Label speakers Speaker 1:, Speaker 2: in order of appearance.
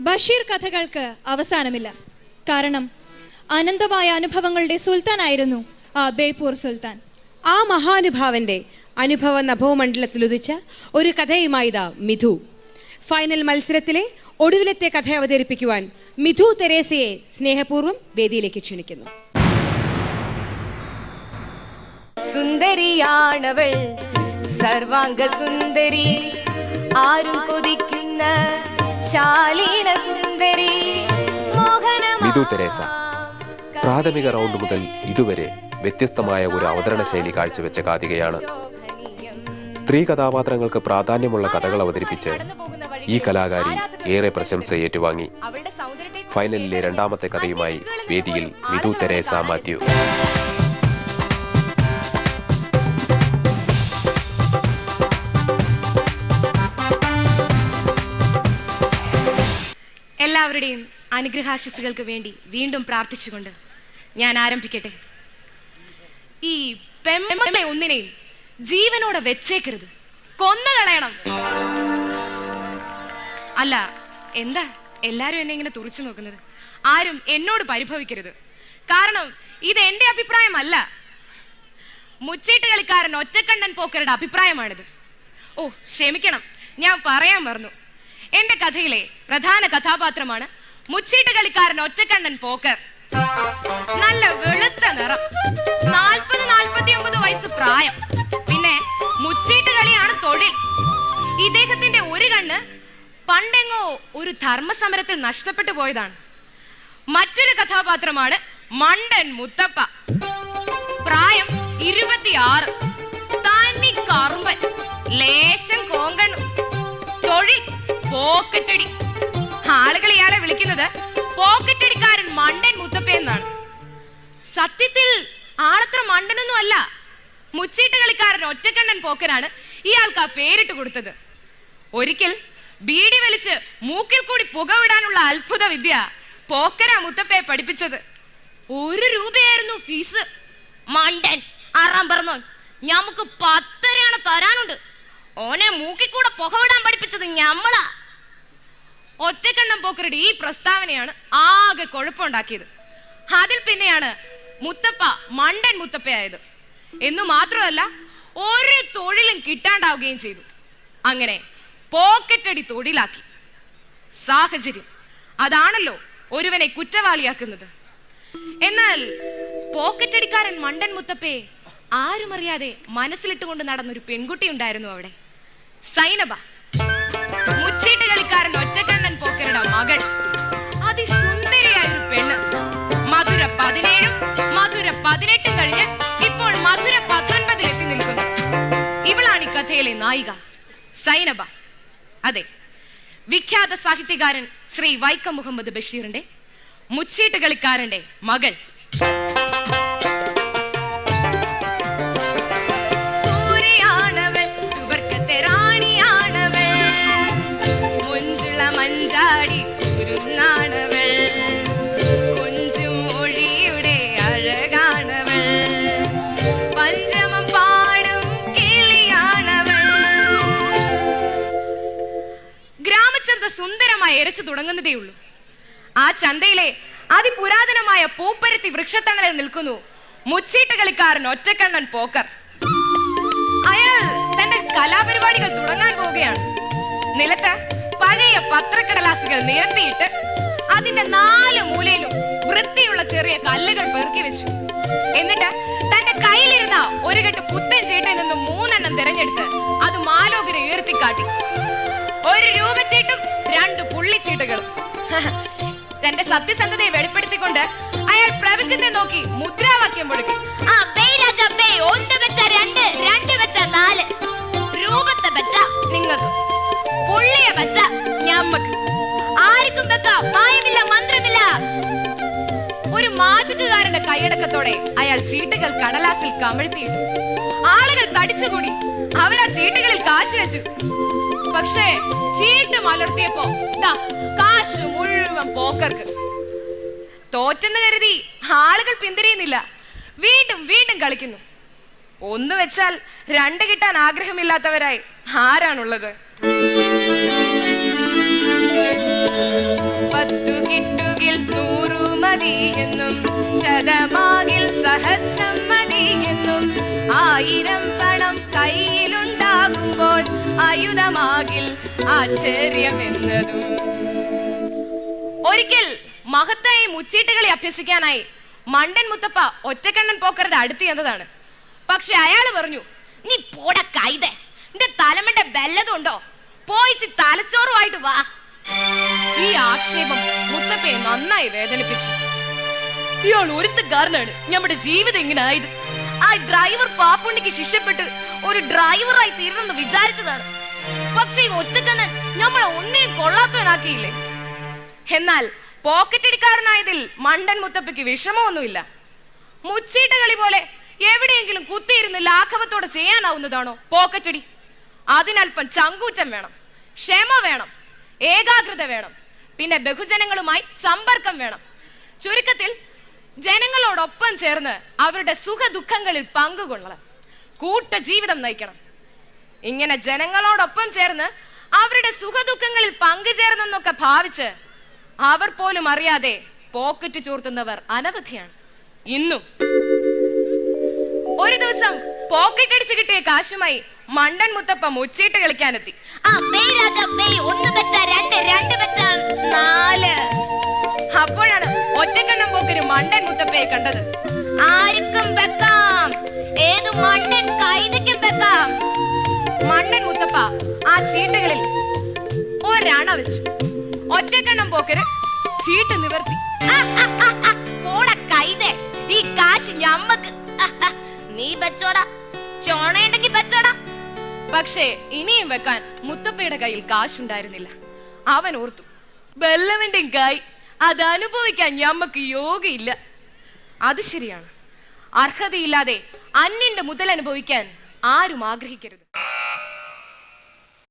Speaker 1: ബഷീർ കഥകൾക്ക് അവസാനമില്ല. കാരണം അനന്തമായ അനുഭവങ്ങളുടെ സുൽത്താനായിരുന്നു ആ ബേപ്പൂർ സുൽത്താൻ.
Speaker 2: ആ മഹാനുഭാവന്റെ അനുഭവ നഭോമണ്ഡലത്തിൽ ഉദിച്ച ഒരു കഥയുമായിതാ മിഥു. ഫൈനൽ മത്സരത്തിലെ ഒടുവിലത്തെ കഥ അവതരിപ്പിക്കുവാൻ മിഥു തെരേസയെ സ്നേഹപൂർവ്വം വേദിയിലേക്ക് ക്ഷണിക്കുന്നു.
Speaker 3: സുന്ദരിയാണവൾ, സർവാംഗ സുന്ദരി, ആരും കൊതിക്കുന്ന ശാലീന സുന്ദരി.
Speaker 4: മിഥു തെരേസ പ്രാഥമിക റൗണ്ട് മുതൽ ഇതുവരെ വ്യത്യസ്തമായ ഒരു അവതരണ ശൈലി കാഴ്ചവെച്ച കാതികയാണ്. സ്ത്രീ കഥാപാത്രങ്ങൾക്ക് പ്രാധാന്യമുള്ള കഥകൾ അവതരിപ്പിച്ച് ഈ കലാകാരി ഏറെ പ്രശംസ ഏറ്റുവാങ്ങി. ഫൈനലിലെ രണ്ടാമത്തെ കഥയുമായി വേദിയിൽ മിഥു തെരേസ മാത്യു.
Speaker 3: എല്ലാവരുടെയും അനുഗ്രഹാശിസുകൾക്ക് വേണ്ടി വീണ്ടും പ്രാർത്ഥിച്ചുകൊണ്ട് ഞാൻ ആരംഭിക്കട്ടെ. ഈ പെമ്മകളെ ഒന്നിനെയും ജീവനോടെ വെച്ചേക്കരുത്, കൊന്നുകളയണം. അല്ല, എന്താ എല്ലാരും എന്നെ ഇങ്ങനെ തുറച്ചു നോക്കുന്നത്? ആരും എന്നോട് പരിഭവിക്കരുത്. കാരണം ഇത് എന്റെ അഭിപ്രായമല്ല, മുച്ചീട്ട് കളിക്കാരൻ ഒറ്റക്കണ്ണൻ പോക്കറുടെ അഭിപ്രായമാണിത്. ഓ ക്ഷമിക്കണം, ഞാൻ പറയാൻ മറന്നു. എന്റെ കഥയിലെ പ്രധാന കഥാപാത്രമാണ് മുച്ചീട്ട് കളിക്കാരൻ ഒറ്റക്കണ്ണൻ പോക്കർ. നല്ല വെളുത്ത നിറം, 40-49 വയസ്സ് പ്രായം, പിന്നെ മുച്ചീട്ട് കളിയാണ് തൊഴിൽ. ഇദ്ദേഹത്തിന്റെ ഒരു കണ്ണ് പണ്ടെങ്ങോ ഒരു ധർമ്മസമരത്തിൽ നഷ്ടപ്പെട്ടു പോയതാണ്. മറ്റൊരു കഥാപാത്രമാണ് മണ്ടൻ മുത്തപ്പ. പ്രായം 26, തനി കറുമ്പൻ, ലേശം കോങ്കണ്ണും, തൊഴിൽ പോക്കറ്റടി. ആളുകൾ ഇയാളെ വിളിക്കുന്നത് പോക്കറ്റടിക്കാരൻ മണ്ടൻ മുത്തപ്പ എന്നാണ്. സത്യത്തിൽ ആളത്ര മണ്ടനൊന്നും അല്ല. മുച്ചീട്ട് കളിക്കാരൻ ഒറ്റക്കണ്ണൻ പോക്കരാണ് ഇയാൾക്ക് ആ പേരിട്ട് കൊടുത്തത്. ഒരിക്കൽ ബീഡി വലിച്ച് മൂക്കിൽ കൂടി പുകവിടാനുള്ള അത്ഭുത വിദ്യ പോക്കരാ മുത്തപ്പയെ പഠിപ്പിച്ചത്. 1 രൂപയായിരുന്നു ഫീസ്. മണ്ടൻ ആറാം പറഞ്ഞോ, ഞമ്മക്ക് 10 തരാനുണ്ട്. ഓനെ മൂക്കിൽ കൂടെ പുകവിടാൻ പഠിപ്പിച്ചത് ഞമ്മളാ. ഒറ്റക്കണ്ണൻ പോക്കറുടെ ഈ പ്രസ്താവനയാണ് ആകെ കുഴപ്പമുണ്ടാക്കിയത്. അതിൽ പിന്നെയാണ് മുത്തപ്പ മണ്ടൻ മുത്തപ്പയായത്. എന്നു മാത്രമല്ല, ഒരു തൊഴിലും കിട്ടാണ്ടാവുകയും ചെയ്തു. അങ്ങനെ പോക്കറ്റടി തൊഴിലാക്കി. സാഹചര്യം അതാണല്ലോ ഒരുവനെ കുറ്റവാളിയാക്കുന്നത്. എന്നാൽ പോക്കറ്റടിക്കാരൻ മണ്ടൻ മുത്തപ്പയെ ആരും അറിയാതെ മനസ്സിലിട്ടുകൊണ്ട് നടന്നൊരു പെൺകുട്ടി ഉണ്ടായിരുന്നു അവിടെ, സൈനബ. മുച്ചീട്ട് കളിക്കാരൻ ഒറ്റക്കണ്ണൻ പോക്കറുടെ മകൾ, അതിസുന്ദരിയായ ഒരു പെണ്ണ്. മധുര 17, മധുര 18 കഴിഞ്ഞ് ഇപ്പോൾ മധുര 19 എത്തി നിൽക്കുന്നു. ഇവളാണ് ഈ കഥയിലെ നായിക, സൈനബ. അതെ, വിഖ്യാത സാഹിത്യകാരൻ ശ്രീ വൈക്കം മുഹമ്മദ് ബഷീറിന്റെ മുച്ചീട്ട് കളിക്കാരന്റെ മകൾ. സുന്ദരമായി എരച്ചു തുടങ്ങുന്നതേയുള്ളൂ. ആ ചന്തയിലെ അതിപുരാതനമായ പൂപ്പരുത്തി വൃക്ഷത്തണലിൽ നിൽക്കുന്നു മുച്ചീട്ട് കളിക്കാരൻ ഒറ്റക്കണ്ണൻ പോക്കർ. അയാൾ തന്റെ കലാപരിപാടികൾ തുടങ്ങാൻ പോവുകയാണ്. നിലത്ത് പഴയ പത്രക്കടലാസുകൾ നിരത്തിയിട്ട് അതിന്റെ 4 മൂലയിലും വൃത്തിയുള്ള ചെറിയ കല്ലുകൾ പെറുക്കി വെച്ചു. എന്നിട്ട് തന്റെ കയ്യിലിരുന്ന ഒരു കെട്ട് പുത്തൻ ചീട്ടിൽ നിന്നും 3 തിരഞ്ഞെടുത്ത് അത് മാലോകരെ ഉയർത്തിക്കാട്ടി. 1 രൂപ ചീട്ടും 2 പുള്ളിച്ചീട്ടുകളും. തന്റെ സത്യസന്ധതയെ വെളിപ്പെടുത്തിക്കൊണ്ട് അയാൾ പ്രപഞ്ചത്തെ നോക്കി മുദ്രാവാക്യം മുഴക്കി. 1 വെച്ച 2, 2 വെച്ച 4, രൂപത്തെ വെച്ച നിങ്ങൾക്ക്, പുള്ളിയെ വെച്ച ഞമ്മക്ക്, ആർക്കും വെക്കാം, മായമില്ല, മന്ത്രമില്ല. ഒരു മാജിക്കുകാരന്റെ കൈയടക്കത്തോടെ അയാൾ ചീട്ടുകൾ കടലാസിൽ കമഴ്ത്തിയിട്ടു. ആളുകൾ തടിച്ചുകൂടി. അവരാ ചീട്ടുകളിൽ കാശ് വെച്ചു. പക്ഷേ ചീട്ട് മലർത്തിയപ്പോ കാശ് മുഴുവൻ പോക്കർക്ക്. തോറ്റെന്ന് കരുതി ആളുകൾ പിന്തിരിയുന്നില്ല, വീണ്ടും വീണ്ടും കളിക്കുന്നു. 1 വെച്ചാൽ 2 കിട്ടാൻ ആഗ്രഹമില്ലാത്തവരായി ആരാണുള്ളത്? മതി എന്നും ശതമാകിൽ സഹസ്രം മതി എന്നും 1000 പണം കയ്യിലുണ്ടാകുമ്പോൾ ആയുധമാകിൽ ആശ്ചര്യമെന്നതും. ഒരിക്കൽ മഹത്തായ മുച്ചീട്ടുകളി അഭ്യസിക്കാനായി മണ്ടൻ മുത്തപ്പ ഒറ്റക്കണ്ണൻ പോക്കറുടെ അടുത്ത് ചെന്നതാണ്. പക്ഷെ അയാള് പറഞ്ഞു, നീ പോട കൈതേ, നിന്റെ തലമണ്ട ബല്ലതുണ്ടോ, പോയിച്ച് തലച്ചോറുമായിട്ട് വാ. ഈ ആക്ഷേപം മുത്തപ്പയെ നന്നായി വേദനിപ്പിച്ചു. ഇയാൾ ഒരുത്തക്കാരനാണ് നമ്മുടെ ജീവിതം ഇങ്ങനെ ആയത്. ആ ഡ്രൈവർ പാപ്പുണ്ണിക്ക് ശിക്ഷപ്പെട്ട് ഒരു ഡ്രൈവറായി തീരണമെന്ന് വിചാരിച്ചതാണ്. പക്ഷെ ഈ ഒറ്റക്കണ്ണൻ നമ്മളെ ഒന്നിനും കൊള്ളാത്തവനാക്കിയില്ലേ. എന്നാൽ പോക്കറ്റടിക്കാരനായതിൽ മണ്ടൻ മുത്തപ്പയ്ക്ക് വിഷമമൊന്നുമില്ല. മുച്ചീട്ട കളി പോലെ എവിടെയെങ്കിലും കുത്തിയിരുന്ന് ലാഘവത്തോടെ ചെയ്യാനാവുന്നതാണോ പോക്കറ്റടി? അതിനൽപ്പം ചങ്കൂറ്റം വേണം, ക്ഷമ വേണം, ഏകാഗ്രത വേണം, പിന്നെ ബഹുജനങ്ങളുമായി സമ്പർക്കം വേണം. ചുരുക്കത്തിൽ ജനങ്ങളോടൊപ്പം ചേർന്ന് അവരുടെ സുഖ ദുഃഖങ്ങളിൽ പങ്കുകൊള്ളണം, കൂട്ട ജീവിതം നയിക്കണം. ഇങ്ങനെ ജനങ്ങളോടൊപ്പം ചേർന്ന് അവരുടെ സുഖ ദുഃഖങ്ങളിൽ പങ്കുചേർന്നെന്നൊക്കെ ഭാവിച്ച് അവർ പോലും അറിയാതെ പോക്കറ്റ് ചോർത്തുന്നവർ അനവധിയാണ് ഇന്നും. ഒരു ദിവസം പോക്കറ്റ് അടിച്ച് കിട്ടിയ കാശുമായി മണ്ടൻ മുത്തപ്പ മുച്ചീട്ട് കളിക്കാനെത്തി. അപ്പോഴാണ് ഒറ്റക്കണ്ണൻ പോക്കര് മണ്ടൻ മുത്തപ്പയെ കണ്ടത്. ആർക്കും വെക്കാം, ഏത് മണ്ടൻ കൈതയ്ക്കും വെക്കാം. മണ്ടൻ മുത്തപ്പ ആ ചീട്ടുകളിൽ ഒരണ വെച്ചു. ഒറ്റക്കണ്ണൻ പോക്കര് ചീട്ട് നിവർത്തി. പോട കൈതേ, ഈ കാശ് ഞമ്മക്ക്, നീ വെച്ചോടാ, ചോണയുണ്ടെങ്കിൽ വെച്ചോടാ. പക്ഷേ ഇനിയും വെക്കാൻ മുത്തപ്പയുടെ കയ്യിൽ കാശുണ്ടായിരുന്നില്ല. അവൻ ഓർത്തു, ബല്ലവന്റെ കൈ അത് അനുഭവിക്കാൻ ഞമ്മക്ക് യോഗയില്ല. അത് ശരിയാണ്, അർഹതയില്ലാതെ അന്യന്റെ മുതൽ അനുഭവിക്കാൻ ആരും ആഗ്രഹിക്കരുത്.